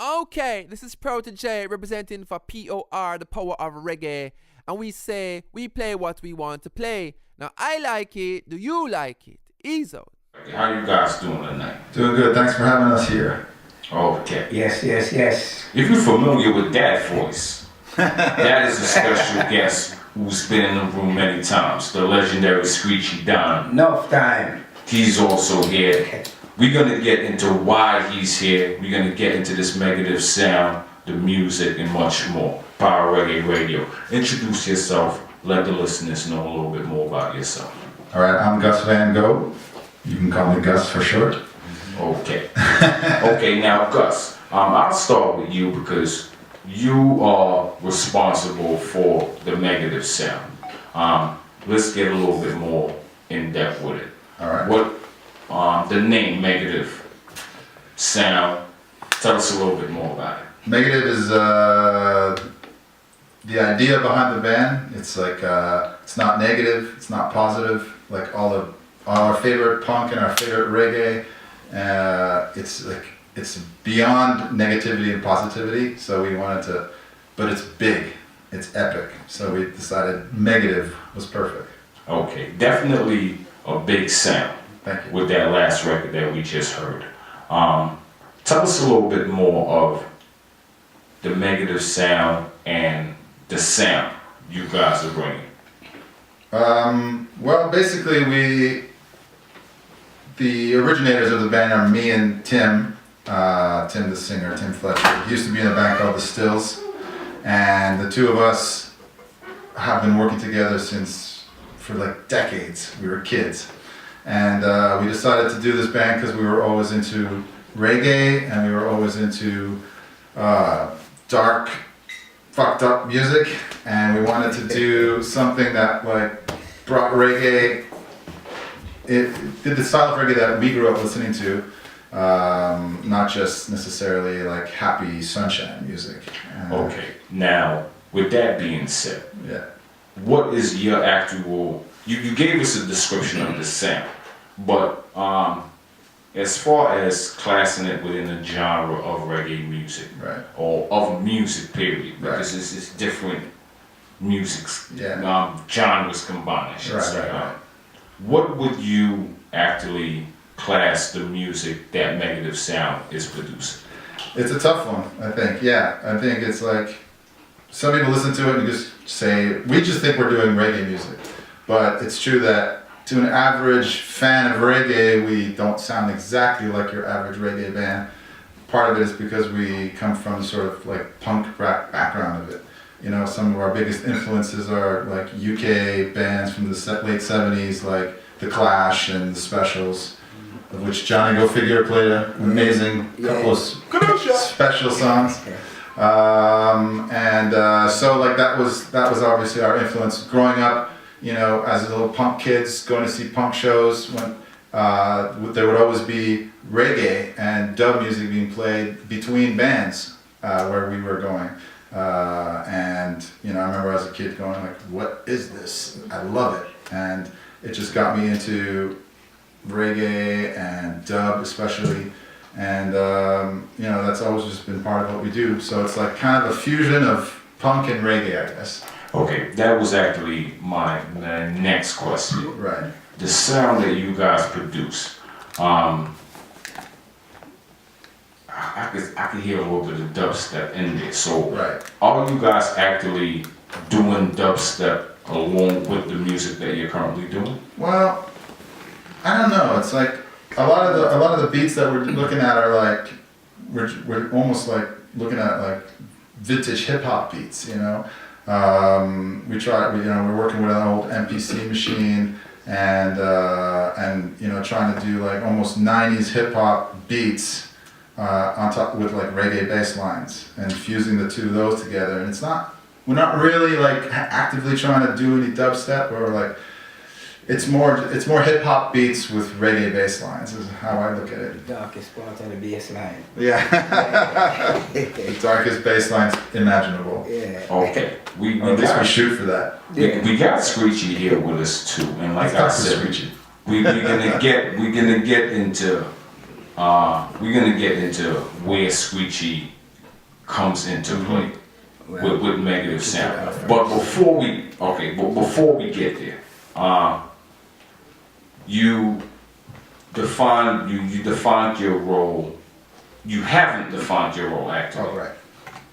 Okay, this is Protege representing for POR, the power of reggae. And we say we play what we want to play. Now, I like it. Do you like it? Ezo. How you guys doing tonight? Doing good. Thanks for having us here. Okay. Yes. If you're familiar with that voice, that is a special guest who's been in the room many times. The legendary Screechy Don. Enough time. He's also here. We're going to get into why he's here. We're going to get into this Megative sound, the music, and much more. Power Reggae Radio. Introduce yourself. Let the listeners know a little bit more about yourself. All right, I'm Gus Van Gogh. You can call me Gus for short. Okay. Okay, now Gus, I'll start with you because you are responsible for the Megative sound. Let's get a little bit more in depth with it. All right. What the name Megative sound? Tell us a little bit more about it. Megative is the idea behind the band. It's like it's not negative, it's not positive. Like all our favorite punk and our favorite reggae. It's beyond negativity and positivity. So we wanted to, but it's big, it's epic. So we decided Megative was perfect. Okay, definitely a big sound. Thank you. With that last record that we just heard. Tell us a little bit more of the Megative sound and the sound you guys are bringing. Well, basically the originators of the band are me and Tim the singer, Tim Fletcher. He used to be in a band called The Stills, and the two of us have been working together for like decades. We were kids. And we decided to do this band because we were always into reggae and we were always into dark, fucked up music, and we wanted to do something that like brought reggae. It did the style of reggae that we grew up listening to, not just necessarily like happy sunshine music. Okay, now with that being said, yeah. What is your actual? You gave us a description of the sound, but as far as classing it within the genre of reggae music, Right. or of music period, Right. because it's different musics, Yeah. genres combined, I should say. Right. What would you actually class the music that Megative sound is producing? It's a tough one, I think. Yeah, I think it's like some people listen to it and just say, we just think we're doing reggae music. But it's true that to an average fan of reggae, we don't sound exactly like your average reggae band. Part of it is because we come from sort of like punk rap background of it. You know, some of our biggest influences are like UK bands from the late 70s, like The Clash and The Specials, of which Johnny Go Figure played an amazing couple of special songs. So like that was obviously our influence growing up. You know, as little punk kids going to see punk shows, when there would always be reggae and dub music being played between bands where we were going. And you know, I remember as a kid going like, "What is this? I love it!" And it just got me into reggae and dub, especially. And you know, that's always just been part of what we do. So it's like kind of a fusion of punk and reggae, I guess. Okay, that was actually my next question. Right. The sound that you guys produce, I could hear a little bit of dubstep in there. So, Right. are you guys actually doing dubstep along with the music that you're currently doing? Well, I don't know. It's like a lot of the beats that we're looking at are like we're almost like looking at like vintage hip hop beats, you know. We're working with an old MPC machine and you know, trying to do like almost 90s hip hop beats on top with like reggae bass lines and fusing the two of those together. And we're not really like actively trying to do any dubstep, or like it's more hip hop beats with reggae bass lines is how I look at it. The darkest part of the bass line. Yeah. The darkest bass lines imaginable. Yeah. Okay, we Or at least we got shoot for that. we got Screechy here with us too, and like I said, we're gonna get into we're gonna get into where Screechy comes into play with Megative Sound. But before we get there, you defined your role. You haven't defined your role actually. Oh, right.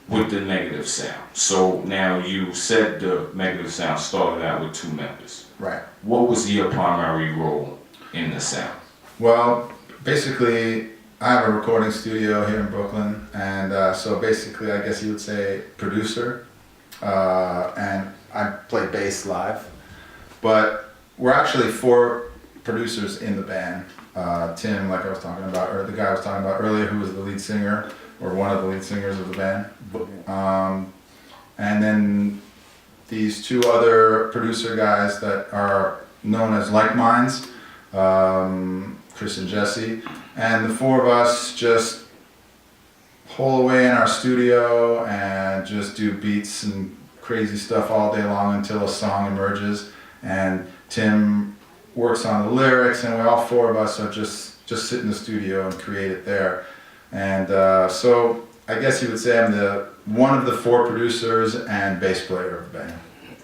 With the Megative Sound. So now you said the Megative Sound started out with 2 members. Right. What was your primary role in the sound? Well, basically, I have a recording studio here in Brooklyn, and so basically, I guess you would say producer, and I play bass live. But we're actually 4 producers in the band. Tim, like I was talking about, or the guy I was talking about earlier, who was the lead singer, or one of the lead singers of the band. And then these 2 other producer guys that are known as Like Minds, Chris and Jesse, and the 4 of us just hole away in our studio and just do beats and crazy stuff all day long until a song emerges. And Tim works on the lyrics, and we all 4 of us are just sit in the studio and create it there. And so I guess you would say I'm one of the 4 producers and bass player of the band.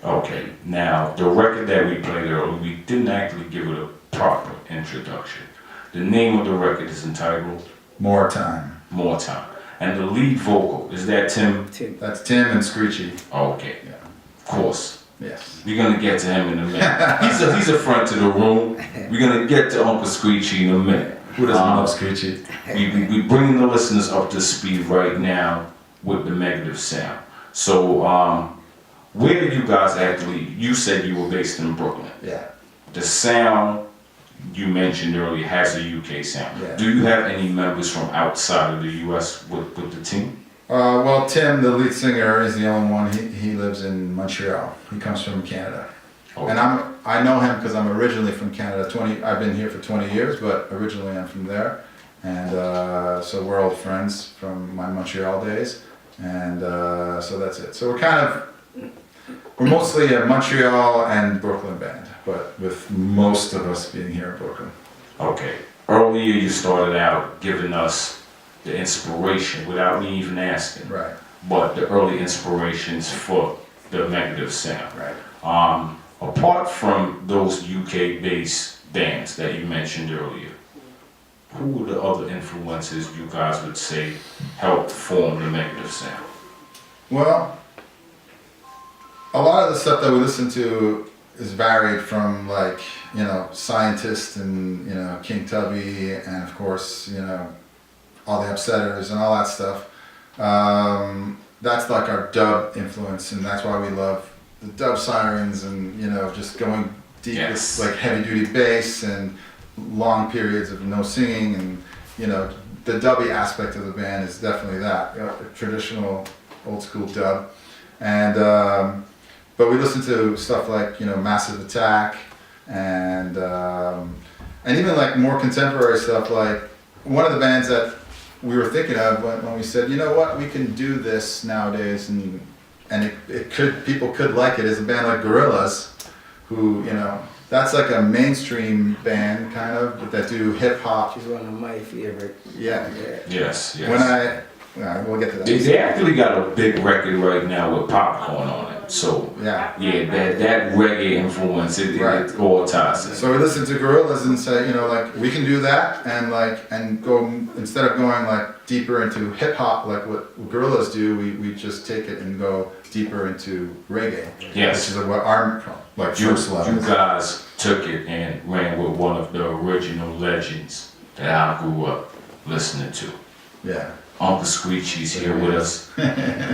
Okay, now the record that we played earlier, we didn't actually give it a proper introduction. The name of the record is entitled More Time. More Time. And the lead vocal, is that Tim? Tim. That's Tim and Screechy. Okay, Yeah. of course. Yes. We're gonna get to him in a minute. He's a friend to the room. We're gonna get to Uncle Screechy in a minute. Who doesn't love Screechy? We bringing the listeners up to speed right now with the Megative Sound. So, where did you guys actually? You said you were based in Brooklyn. Yeah. The sound you mentioned earlier has a UK sound. Yeah. Do you have any members from outside of the US with the team? Well, Tim, the lead singer, is the only one. He lives in Montreal. He comes from Canada. Okay. And I know him because I'm originally from Canada. I've been here for 20 years, but originally I'm from there. And so we're old friends from my Montreal days. And so that's it. So we're mostly a Montreal and Brooklyn band, but with most of us being here in Brooklyn. Okay. Earlier you started out giving us the inspiration without me even asking. Right. But the early inspirations for the Megative Sound. Right. Apart from those UK-based bands that you mentioned earlier, who were the other influences you guys would say helped form the Megative Sound? Well, a lot of the stuff that we listen to is varied from, like, Scientist and, King Tubby, and of course, all the Upsetters and all that stuff. That's like our dub influence, and that's why we love the dub sirens and, just going deep Yes. with like heavy duty bass and long periods of no singing, and, the dubby aspect of the band is definitely that, traditional old school dub. And, but we listen to stuff like, Massive Attack and even like more contemporary stuff. Like one of the bands that we were thinking of when we said, we can do this nowadays, and people could like it, is a band like Gorillaz, who, that's like a mainstream band kind of that do hip hop. She's one of my favorite. Yeah. Yes. We'll get to that. They actually got a big record right now with Popcorn on it. So Yeah. that reggae influence, it all ties in. So we listened to Gorillaz and say, we can do that, and go, instead of going like deeper into hip hop like what Gorillaz do, we just take it and go deeper into reggae. Yes. Which is what our first love You is. guys took it and ran with one of the original legends that I grew up listening to. Yeah. Uncle Screechy's here with us.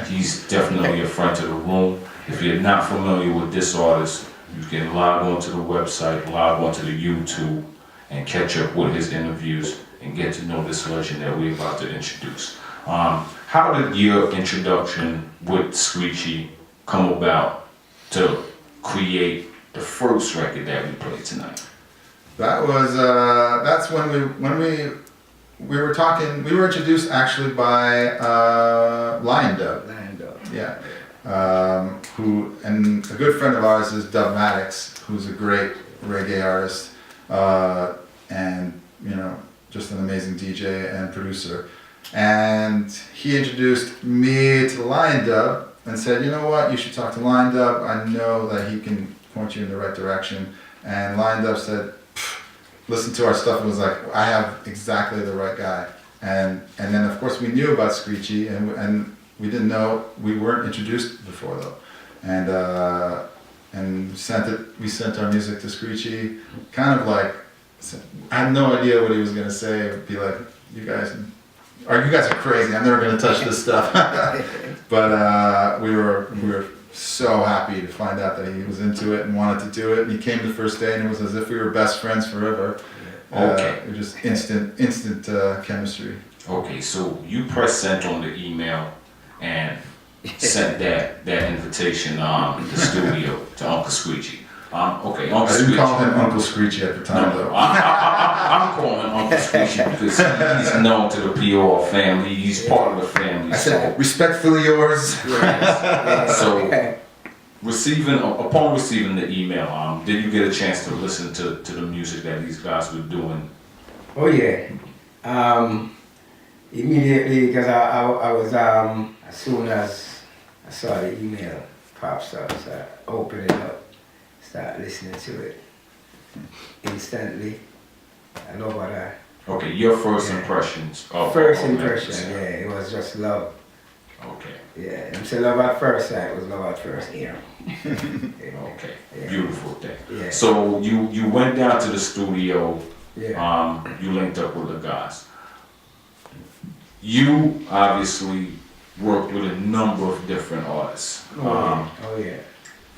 He's definitely a friend to the room. If you're not familiar with this artist, you can log on to the website, log on to the YouTube, and catch up with his interviews and get to know this legend that we're about to introduce. How did your introduction with Screechy come about to create the first record that we played tonight? That was that's when we were talking. We were introduced actually by Lion Dub. Lion Dub. Yeah. Who, and a good friend of ours is Dub Maddox, who's a great reggae artist, and just an amazing DJ and producer. And he introduced me to Lion Dub and said, you know what, you should talk to Lion Dub. I know that he can point you in the right direction. And Lion Dub said, listen to our stuff, and was like, I have exactly the right guy. And then of course we knew about Screechy, and we didn't know, we weren't introduced before though. And we sent our music to Screechy, kind of like, I had no idea what he was gonna say. It'd be like, you guys are crazy, I'm never gonna touch this stuff. But we were so happy to find out that he was into it and wanted to do it. And he came the first day and it was as if we were best friends forever. Okay. It was just instant chemistry. Okay, so you press sent on the email and sent that invitation to the studio to Uncle Screechy. Okay, Uncle I didn't Screechy. call him Uncle Screechy at the time though. I'm calling him Uncle Screechy because he's known to the POR family. He's part of the family. I said, respectfully yours. So, upon receiving the email, did you get a chance to listen to the music that these guys were doing? Oh yeah. Immediately, because I was as soon as I saw the email pops up, so I opened it up, start listening to it instantly. I love what I. Okay, your first impressions. First impression, yeah, it was just love. Okay. Yeah, and so love at first sight, it was love at first ear. Okay, Yeah. beautiful thing. Yeah. So you went down to the studio. Yeah. You linked up with the guys. You obviously worked with a number of different artists. Oh yeah.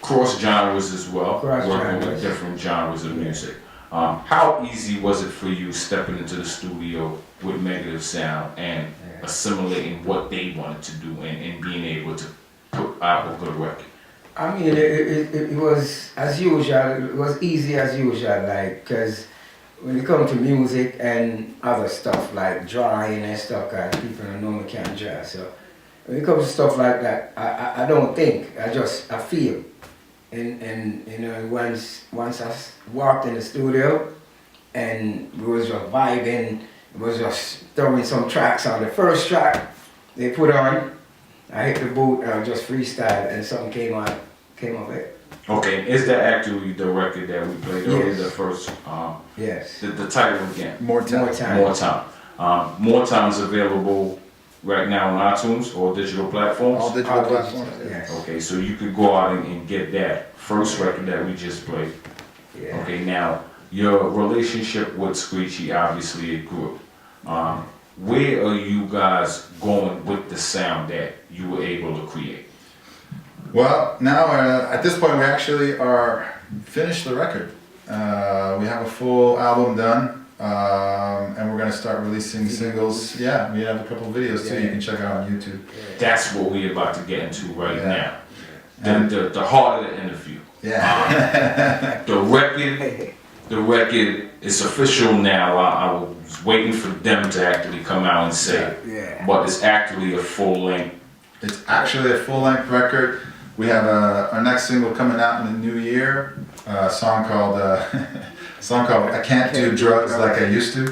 Cross genres as well. Cross working genres. with different genres of music. How easy was it for you stepping into the studio with Megative Sound and assimilating what they wanted to do and being able to put out a good record? I mean, it was as usual. It was easy as usual, like, because when it comes to music and other stuff like drawing and stuff, cause people don't know me can't draw. So when it comes to stuff like that, I don't think. I feel. And you know, once I walked in the studio and we was just vibing, it was just throwing some tracks on. The first track they put on, I hit the boot and I just freestyled and something came of it. Okay, is that actually the record that we played earlier, Yes. the first, Yes. the title again? More time. More Time. More Time is available right now on iTunes or digital platforms? All digital platforms. Yes. Okay, so you could go out and get that first record that we just played. Yeah. Okay, now, your relationship with Screechy, obviously it grew. Where are you guys going with the sound that you were able to create? Well, now at this point we actually are finished the record. We have a full album done, and we're gonna start releasing singles. Yeah, we have a couple of videos too. You can check out on YouTube. That's what we're about to get into right Yeah. now. And- The heart of the interview. Yeah. The record is official now. I was waiting for them to actually come out and say it. Yeah. But it's actually a full length. It's actually a full-length record. We have our next single coming out in the new year. A song called "I Can't Do Drugs Like I Used to."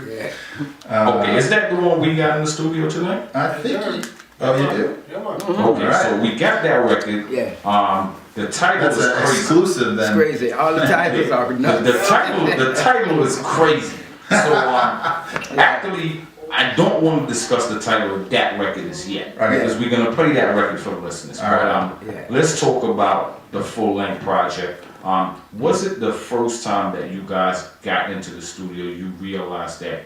Yeah. Okay, is that the one we got in the studio tonight? I think. You do. Yeah, man. Okay, Alright. so we got that record. Yeah. The title That's is an crazy. exclusive It's then. crazy. All the titles are nuts. The title is crazy. So actually, I don't want to discuss the title of that record as yet Okay. because we're gonna play that record for the listeners. All But right. Yeah. let's talk about the full length project. Was it the first time that you guys got into the studio you realized that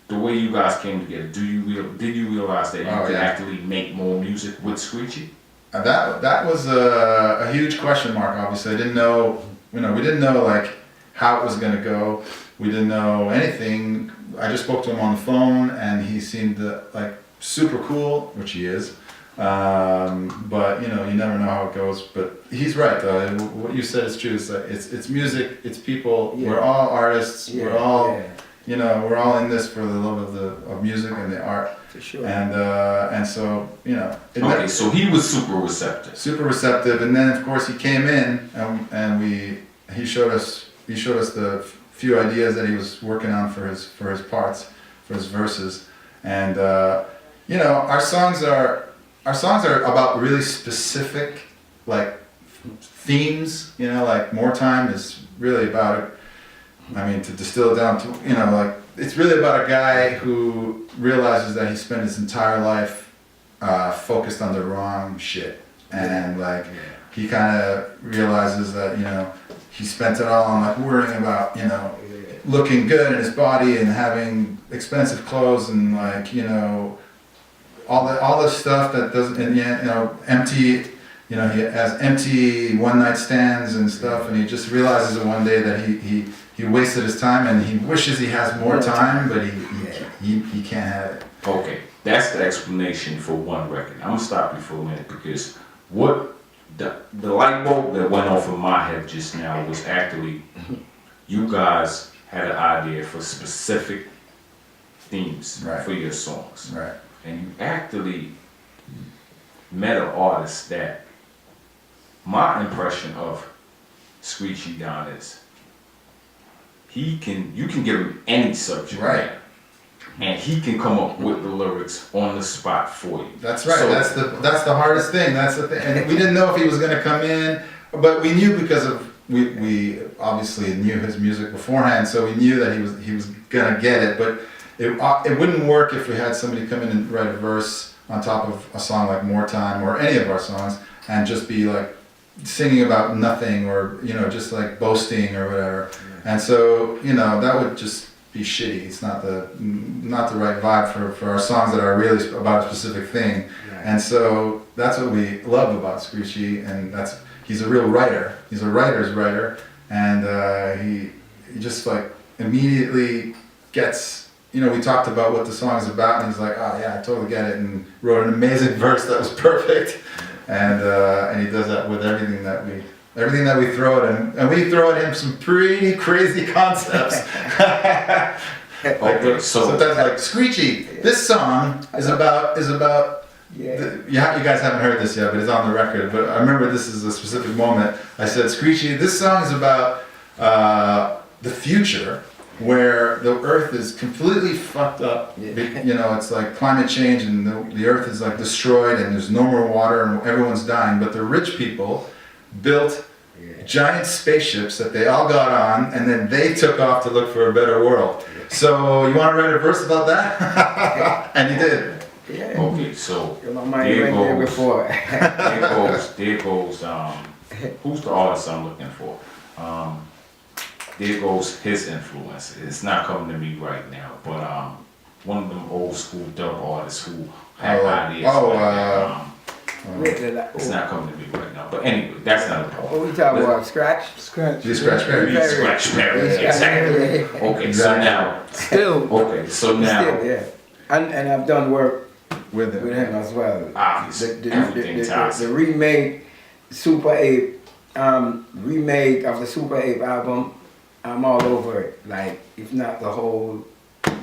the way you guys came together? Did you realize that you Oh, could yeah. actually make more music with Screechy? That was a huge question mark. Obviously, I didn't know. We didn't know like how it was gonna go. We didn't know anything. I just spoke to him on the phone, and he seemed like super cool, which he is. But you never know how it goes. But he's right, though. What you said is true. It's music. It's people. Yeah. We're all artists. Yeah, We're all yeah, we're all in this for the love of music and the art. for sure. And so it Okay, so he was super receptive. super receptive, and then of course he came in and he showed us the few ideas that he was working on for his parts, for his verses, and you know, our songs are about really specific like themes. You know, like More Time is really about it. I mean, to distill it down to, you know, like it's really about a guy who realizes that he spent his entire life focused on the wrong shit, and like he kind of realizes that, you know, he spent it all on like worrying about, you know, looking good in his body and having expensive clothes and like, you know, all the stuff that doesn't, in the end, you know, empty. You know, he has empty one-night stands and stuff, and he just realizes that one day that he wasted his time, and he wishes he has more time, but he can't have it. Okay, that's the explanation for one record. I'm gonna stop you for a minute because what the light bulb that went off in my head just now was actually you guys had an idea for specific themes for your songs, Right. and you actually met an artist that my impression of Screechy Don is you can give him any subject matter, and he can come up with the lyrics on the spot for you. That's right. So, that's the hardest thing. That's the thing. And we didn't know if he was going to come in, but we knew because of we obviously knew his music beforehand, so we knew that he was going to get it. But it wouldn't work if we had somebody come in and write a verse on top of a song like More Time or any of our songs and just be like singing about nothing, or, you know, just like boasting or whatever. And so, you know, that would just be shitty. It's not the right vibe for our songs that are really about a specific thing. And so that's what we love about Screechy, and he's a real writer. He's a writer's writer, and he just like immediately gets, you know, we talked about what the song is about, and he's like, oh yeah, I totally get it, and wrote an amazing verse that was perfect. And he does that with everything that we throw at him, and we throw at him some pretty crazy concepts. okay, so sometimes like Screechy, this song is about you guys haven't heard this yet, but it's on the record. But I remember this is a specific moment. I said, Screechy, this song is about the future, where the earth is completely fucked up. You know, it's like climate change, and the earth is like destroyed, and there's no more water, and everyone's dying. But the rich people built giant spaceships that they all got on, and then they took off to look for a better world. So you want to write a verse about that? And he did. okay, so there goes who's the artist I'm looking for? There goes his influence. It's not coming to me right now, but one of them old school dub artists who had ideas. It's not coming to me right now. But anyway, that's not the point. What we talking about? Scratch Scratch Perry. Scratch Perry, exactly. Okay, so now. Okay, so now. And I've done work with him as well. Obviously, everything ties. The remake, Super 8, remake of the Super 8 album, I'm all over it. Like, if not the whole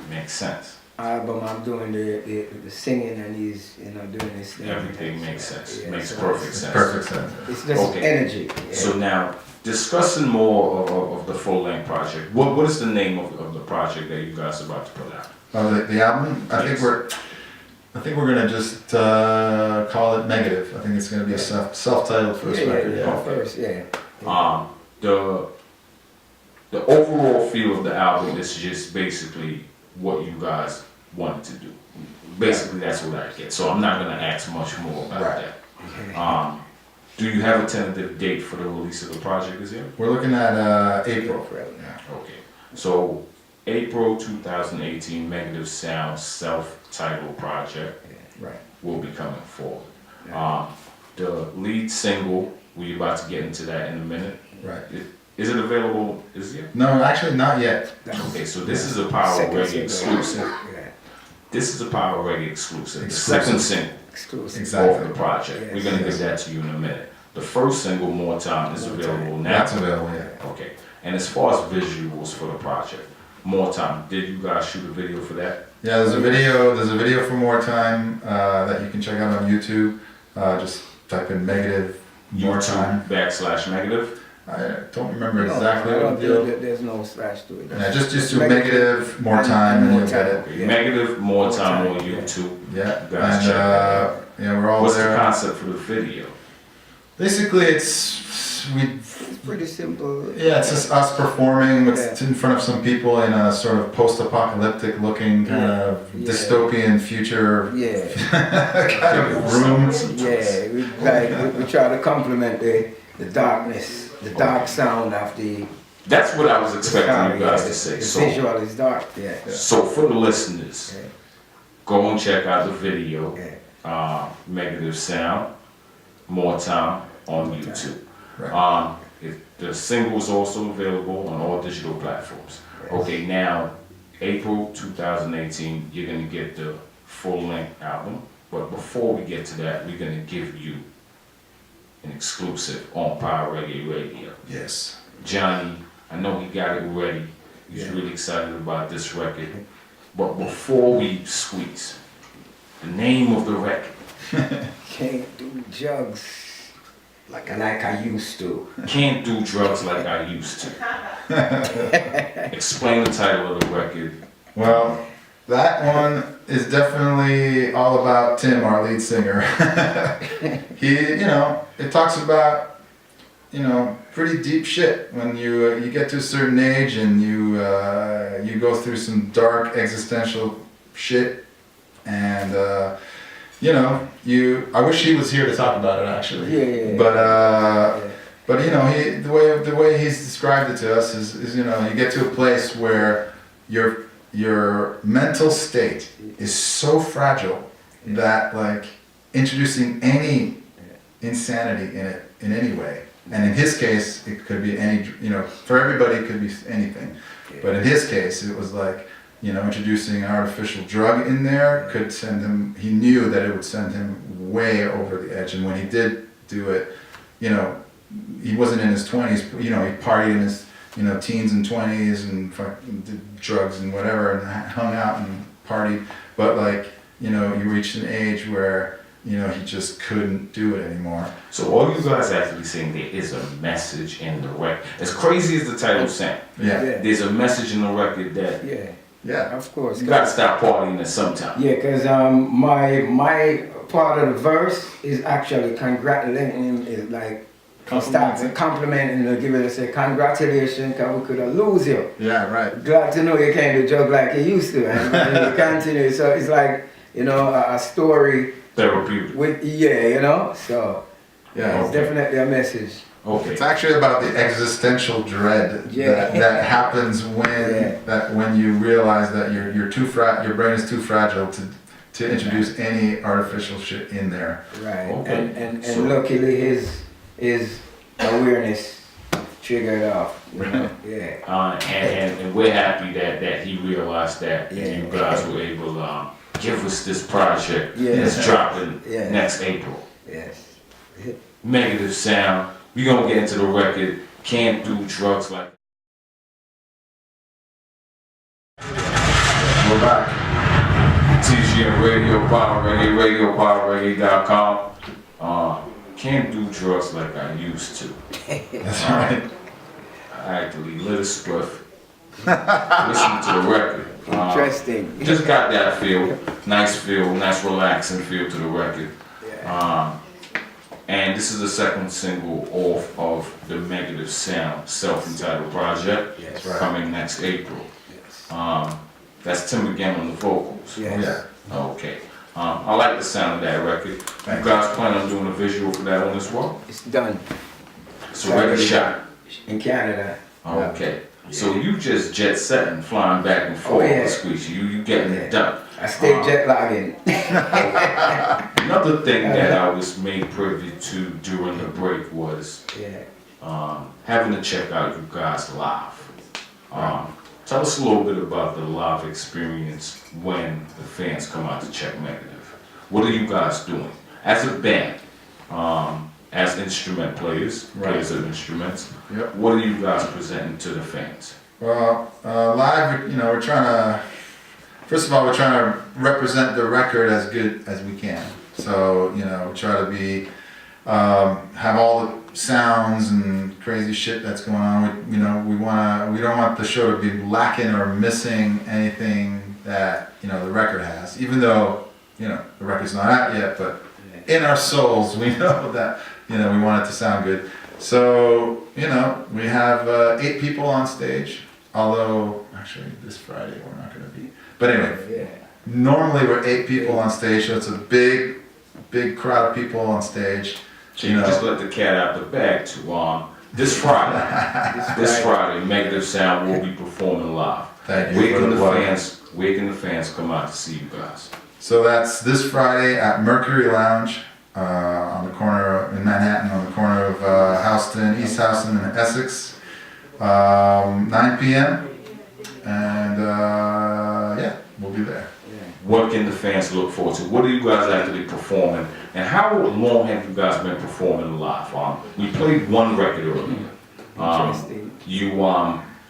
makes sense. Album, I'm doing the singing, and he's, you know, doing this thing. Everything makes sense. Makes perfect sense. Perfect sense. It's just energy. Yeah. So now, discussing more of the full-length project, what is the name of the project that you guys are about to put out? The album? I think we're gonna just call it Megative. I think it's gonna be a self-titled first record. The overall feel of the album is just basically what you guys wanted to do. Basically, that's what I get. So I'm not gonna ask much more about that. Do you have a tentative date for the release of the project this year? We're looking at April. Okay. So April 2018, Megative Sound self-titled project will be coming forward. The lead single, we're about to get into that in a minute. Right. Is it available? Is it? No, actually not yet. Okay, so this is a Power Reggae exclusive. This is a Power Reggae exclusive. The second single of the project. We're gonna get that to you in a minute. The first single, More Time, is available now. That's available, yeah. Okay. And as far as visuals for the project, More Time, did you guys shoot a video for that? Yeah, there's a video for More Time that you can check out on YouTube. Just type in Megative More Time. /Megative. I don't remember No, exactly I what don't the deal. think that there's no slash to it. Yeah, just do Megative, more time, and more you'll get it. time. Okay, Megative, more More time time, on yeah. YouTube. Yeah, Guys, and check that out. yeah, we're all What's the there. concept for the video? Basically, it's It's pretty simple. it's just us performing Yeah. in front of some people in a sort of post-apocalyptic looking kind Yeah. of Yeah. dystopian future Yeah, kind of room. yeah. We try to complement the darkness, the dark sound of the. That's what I was expecting sound, you guys yeah, to say. The So, visual is dark. Yeah. so for the listeners, Yeah. go and check out the video, Yeah. Megative Sound, More Time on More YouTube. Right. The single is also available on all digital platforms. Yes. Okay, now, April 2018, you're gonna get the full-length album. But before we get to that, we're gonna give you an exclusive on Power Reggae Radio. Yes. Johnny, I know he got it ready. He's Yeah. really excited about this record. But before we squeeze, the name of the record. Can't do drugs like I used to. Can't do drugs like I used to. Explain the title of the record. Well, that one is definitely all about Tim, our lead singer. It talks about, pretty deep shit when you get to a certain age and you go through some dark existential shit, and I wish he was here to talk about it actually. Yeah. But the way he's described it to us is you get to a place where your mental state is so fragile that like introducing any insanity in it in any way, and in his case it could be for everybody it could be anything, but in his case it was like introducing an artificial drug in there could send him, he knew that it would send him way over the edge, and when he did do it, he wasn't in his 20s, he partied in his teens and 20s and fucking did drugs and whatever and hung out and partied, but like you reached an age where he just couldn't do it anymore. So all you guys actually saying there is a message in the record. As crazy as the title sounds, Yeah. there's a message in the record that Yeah. Of course. you gotta stop partying at some time. Yeah, because my part of the verse is actually congratulating him, is like complimenting him, give it a say, congratulations, because we could have lose you. Yeah, right. Glad to know you can't do joke like you used to, and you continue. So it's like, a story Therapeutic. with, so Yeah. it's definitely a message. Okay. It's actually about the existential dread that happens when you realize that your brain is too fragile to introduce any artificial shit in there. Right. Okay. And So- luckily his awareness triggered off. Yeah. And we're happy that he realized that Yeah. you guys were able to give us this project Yeah. that's dropping Yeah. next April. Yes. Megative Sound. We're gonna get into the record. Can't do drugs like. We're back. TGM Radio, Power Reggae, Radio, PowerReggae.com. Can't do drugs like I used to. That's right. I actually lit a spliff. Listen to the record. Interesting. Just got that feel, nice relaxing feel to the record. And this is the second single off of the Megative Sound self-entitled project, Yes. Right. coming next April. Yes. That's Tim again on the vocals. Yes. Yeah. Okay. I like the sound of that record. You Thanks. guys plan on doing a visual for that one as well? It's done It's already shot. in Canada. Okay. So you just jet setting, flying back and forth, yeah. Squeezy. You getting it done. I stay jet lagging. Another thing that I was made privy to during the break was having to check out you guys live. Tell us a little bit about the live experience when the fans come out to check Megative. What are you guys doing as a band, as instrument players, players of instruments? Yep. What are you guys presenting to the fans? Well, live, we're trying to. First of all, we're trying to represent the record as good as we can. So, we try to be have all the sounds and crazy shit that's going on. We don't want the show to be lacking or missing anything that the record has. Even though the record's not out yet, but in our souls we know that we want it to sound good. So we have 8 people on stage. Although actually this Friday we're not going to be. But anyway, normally we're 8 people on stage, so it's a big crowd of people on stage. So you just let the cat out the bag to this Friday. This Friday, Megative Sound will be performing live. Thank you. Where can the fans come out to see you guys? So that's this Friday at Mercury Lounge on the corner in Manhattan, on the corner of Houston, East Houston and Essex, 9 p.m. And we'll be there. What can the fans look forward to? What are you guys actually performing? And how long have you guys been performing live? We played one record earlier.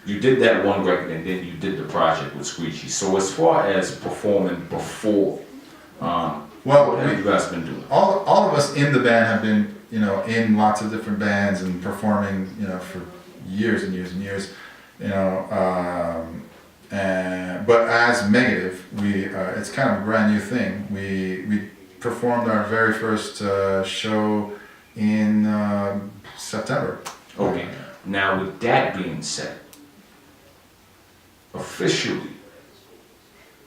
You did that one record and then you did the project with Screechy. So as far as performing before, what have you guys been doing? All of us in the band have been, in lots of different bands and performing, for years and years and years, but as Megative, it's kind of a brand new thing. We performed our very first show in September. Okay. Now with that being said, officially,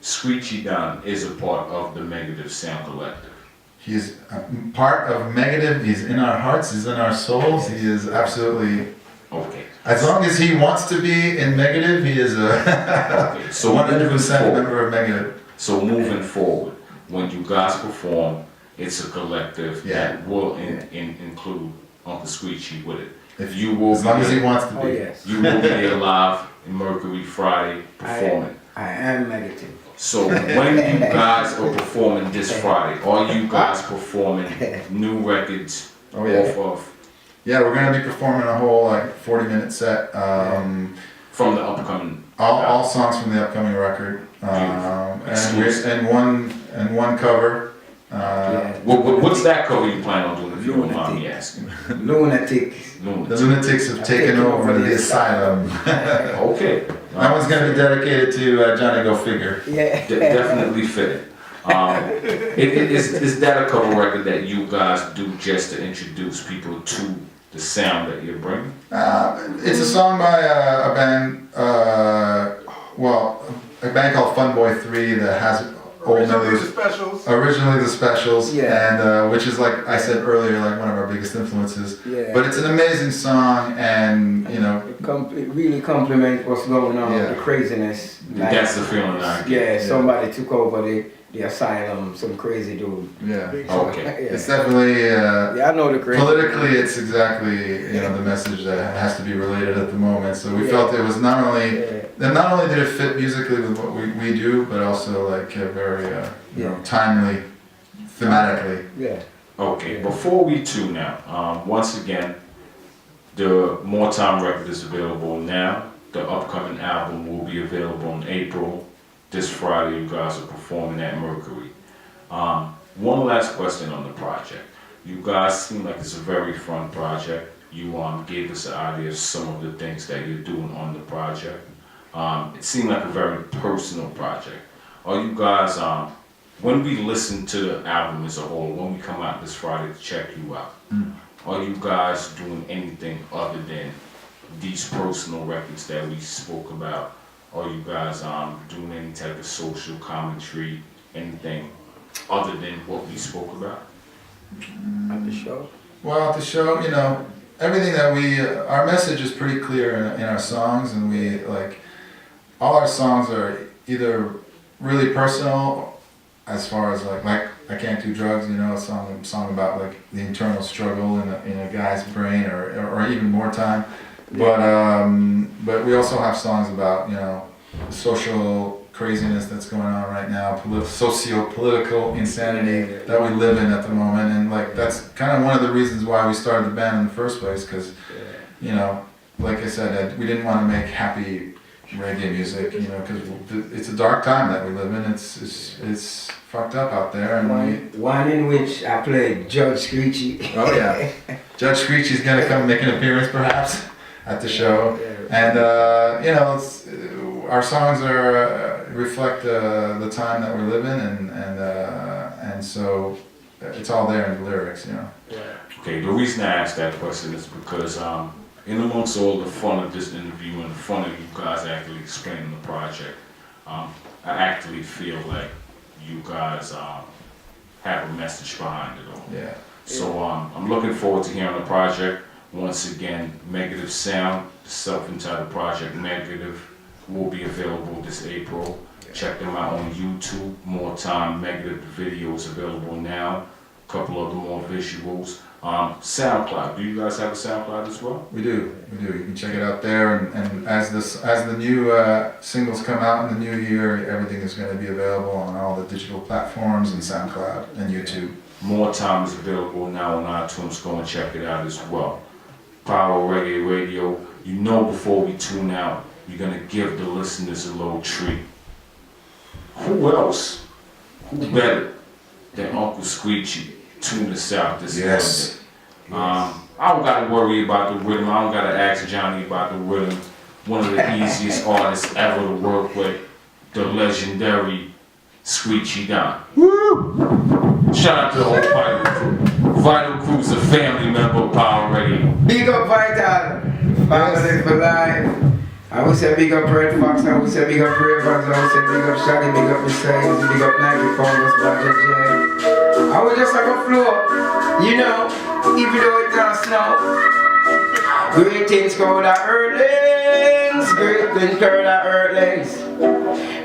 Screechy Don is a part of the Megative Sound Collective. He's a part of Megative. He's in our hearts. He's in our souls. He is absolutely. Okay. As long as he wants to be in Megative, he is a 100% member of Megative. So moving forward, when you guys perform, it's a collective that will include Uncle Screechy with it. As long as he wants to be. Yes. You will be there live in Mercury Friday performing. I am Megative. So when you guys are performing this Friday, are you guys performing new records off of? Yeah, we're going to be performing a whole 40-minute set. From the upcoming. All songs from the upcoming record. And one cover. What's that cover you plan on doing, if you don't mind me asking? Lunatic. The Lunatics have taken over the asylum. Okay. That one's going to be dedicated to Johnny Go Figure. Yeah. Definitely fitting. Is that a cover record that you guys do just to introduce people to the sound that you're bringing? It's a song by a band, a band called Fun Boy 3 that has Originally the Specials, and which is, like I said earlier, like one of our biggest influences. Yeah. But it's an amazing song, and it really complements what's going on with the craziness. That's the feeling I get. Somebody took over the asylum, some crazy dude. Yeah. Okay. It's definitely. I know the crazy. Politically, it's exactly the message that has to be related at the moment. So we felt it was not only did it fit musically with what we do, but also very timely, thematically. Yeah. Okay. Before we tune out, once again, the More Time record is available now. The upcoming album will be available in April. This Friday, you guys are performing at Mercury. One last question on the project. You guys seem like it's a very fun project. You gave us an idea of some of the things that you're doing on the project. It seemed like a very personal project. Are you guys, when we listen to the album as a whole, when we come out this Friday to check you out, are you guys doing anything other than these personal records that we spoke about? Are you guys doing any type of social commentary, anything other than what we spoke about? At the show? Well, at the show, everything that our message is pretty clear in our songs, and all our songs are either really personal, as far as like I Can't Do Drugs, a song about the internal struggle in a guy's brain, or even More Time. But we also have songs about social craziness that's going on right now, socio-political insanity that we live in at the moment, and that's kind of one of the reasons why we started the band in the first place, because like I said, we didn't want to make happy reggae music, you know, because it's a dark time that we live in. It's fucked up out there, and one in which I played Judge Screechy. Oh yeah, Judge Screechy's gonna come make an appearance perhaps at the show, and you know, our songs are reflect the time that we live in, and so it's all there in the lyrics, you know. Okay, the reason I asked that question is because in amongst all the fun of this interview and the fun of you guys actually explaining the project, I actually feel like you guys have a message behind it all. Yeah. So I'm looking forward to hearing the project. Once again, Megative Sound, the self-entitled project Megative, will be available this April. Check them out on YouTube. More Time Megative videos available now. A couple of the more visuals. SoundCloud. Do you guys have a SoundCloud as well? We do. You can check it out there, and as the new singles come out in the new year, everything is going to be available on all the digital platforms and SoundCloud and YouTube. More Time is available now on iTunes. Go and check it out as well. Power Reggae Radio. You know, before we tune out, you're going to give the listeners a little treat. Who else? Who better than Uncle Screechy tune us out this Yes. Monday? I don't got to worry about the rhythm. I don't got to ask Johnny about the rhythm. One of the easiest artists ever to work with, the legendary Screechy Don. Woo! Shout out to the whole Vital Crew. Vital Crew's a family member of Power Radio. Big up Vital, family for life. I would say big up Red Fox, I would say big up Ray Fox, I would say big up Shaggy, big up Mr. big up Nike Congress, Budget J. I would just have a flow, you know, even though it does snow. Great things called the earthlings, great things called the earthlings.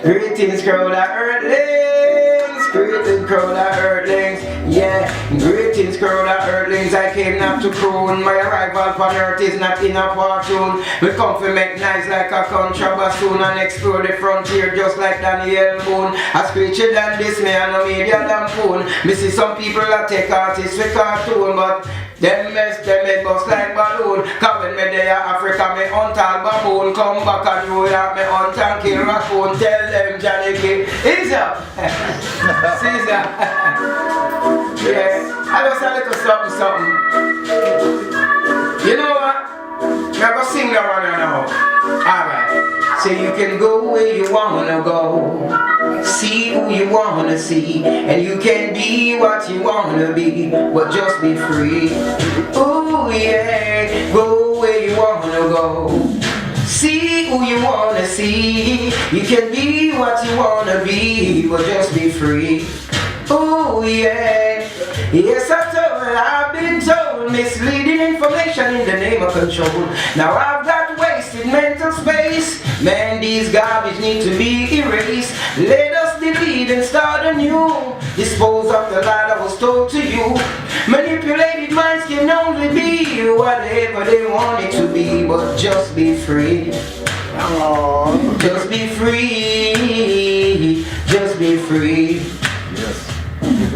Great things called the earthlings, great things called the earthlings. Yeah, greetings, crowd of earthlings. I came not to croon. My arrival upon earth is not in a fortune. We come to make nice like a contrabassoon and explore the frontier just like Daniel Boone. A screechy than this, me and no media lampoon. Me see some people that take artists with cartoon, but them mess, them make bust like balloon. Cause when me there Africa, me hunt all baboon. Come back and New York, me hunt and kill raccoon. Tell them Johnny K is up. Caesar. Yeah, I just a little something. You know what? I'm gonna sing that one now. Alright. So you can go where you wanna go, see who you wanna see, and you can be what you wanna be, but just be free. Oh yeah, go where you wanna go, see who you wanna see, you can be what you wanna be, but just be free. Oh yeah, yes I've been told misleading information in the name of control. Now I've got wasted mental space. Man, these garbage need to be erased. Let us delete and start anew. Dispose of the lie that was told to you. Manipulated minds can only be whatever they want it to be, but just be free. Just be free. Just be free.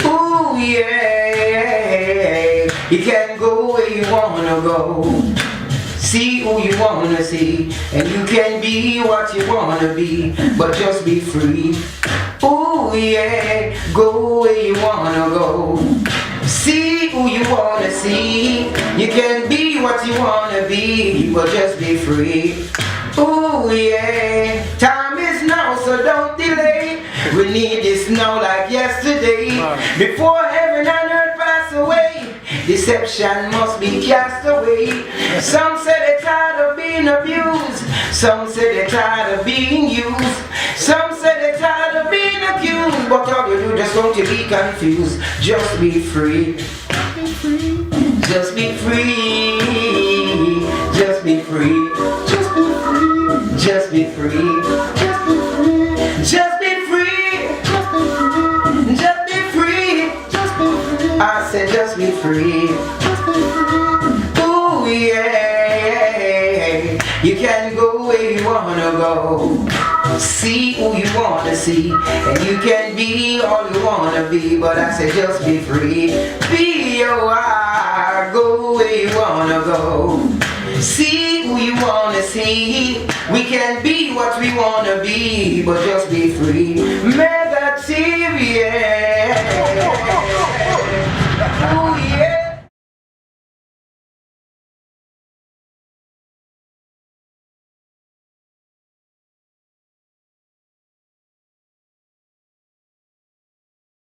Ooh yeah, you can go where you wanna go, see who you wanna see, and you can be what you wanna be, but just be free. Ooh yeah, go where you wanna go, see who you wanna see, you can be what you wanna be, but just be free. Ooh yeah, time is now, so don't delay. We need this now like yesterday. Before heaven and earth pass away, deception must be cast away. Some say they're tired of being abused, some say they're tired of being used, some say they're tired of being accused, but all you do just want to be confused. Just be free. Just be free. Just be free. Just be free. Just be free. Just be free. Just be free. I said just be free. Ooh yeah. You can go where you wanna go, see who you wanna see, and you can be all you wanna be, but I said just be free. Be your go where you wanna go, see who you wanna see. We can be what we wanna be, but just be free. Megative, yeah.